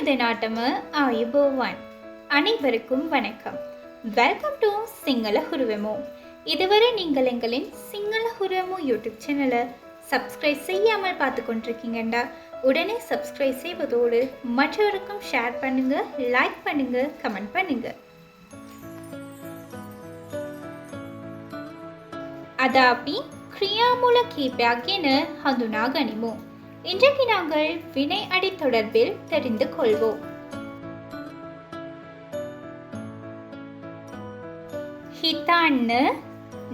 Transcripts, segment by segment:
දෙනාටම ආයුබෝවන්. அனைவருக்கும் வணக்கம். Welcome to Sinhala Huruwemu. இதுவரை நீங்கள் எங்களின் சிங்கள ஹுருவெமோ யூடியூப் சேனலை சப்ஸ்கிரைப் செய்யாமல் பார்த்து கொண்டிருக்கீங்கண்டா உடனே சப்ஸ்கிரைப் செய்வதோடு மற்றவருக்கும் ஷேர் பண்ணுங்க, லைக் பண்ணுங்க, கமெண்ட் பண்ணுங்க. අද අපි ක්‍රියාමූල කීපයක් ගැන හඳුනා ගනිමු. இன்றைக்கு நாங்கள் வினை அடி தொடர்பில் தெரிந்து கொள்வோம். හිතන්න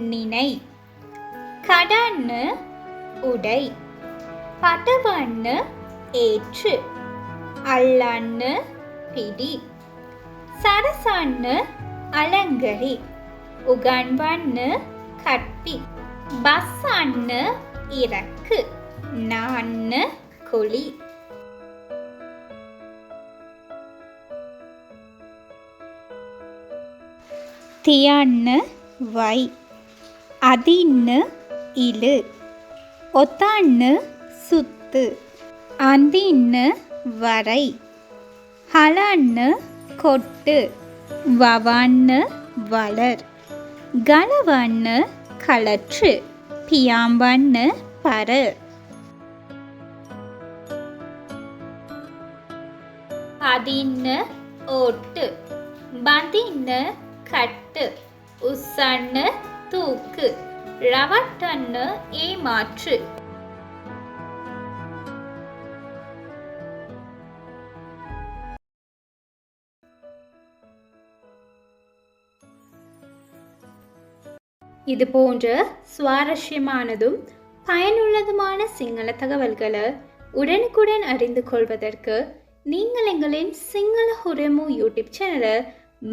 නිனை, කඩන්න උඩයි, පටවන්න ඒற்று, අල්ලන්න පිඩි, සරසන්න අලංගරි, උගන්වන්න கட்டி, பஸ்ஸாන්න இறக்கு, நாන්න குழி. තියන්න வை, අදින්න ඉලු, ඔතන්න සුත්තු, අඳින්න වරයි, හලන්න කොට්ටු, වවන්න වලර්, ගලවන්න களற்று, පියාඹන්න පර. අදින්න ඕට්ටු, බඳින්න கட்டு, உස්සන්න தூக்கு, ரவட்டන්න ஏமாற்று. இது போன்ற சுவாரஸ்யமானதும் பயனுள்ளதுமான சிங்கள தகவல்களை உடனுக்குடன் அறிந்து கொள்வதற்கு நீங்கள் எங்களின் சிங்கள ஹுருவெமோ யூடியூப் சேனலை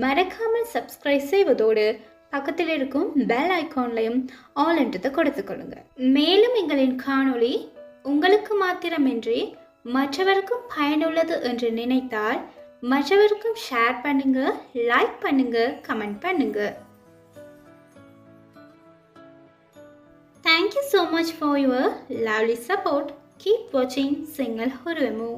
மறக்காமல் சப்ஸ்கிரைப் செய்வதோடு பக்கத்தில் இருக்கும் பெல் ஐக்கான்லையும் ஆல் என்றதை கொடுத்துக்கொள்ளுங்க. மேலும் எங்களின் காணொளி உங்களுக்கு மாத்திரமின்றி மற்றவருக்கும் பயனுள்ளது என்று நினைத்தால் மற்றவருக்கும் ஷேர் பண்ணுங்க, லைக் பண்ணுங்க, கமெண்ட் பண்ணுங்க. Thank you so much for your lovely support. Keep watching Single Huruvemu.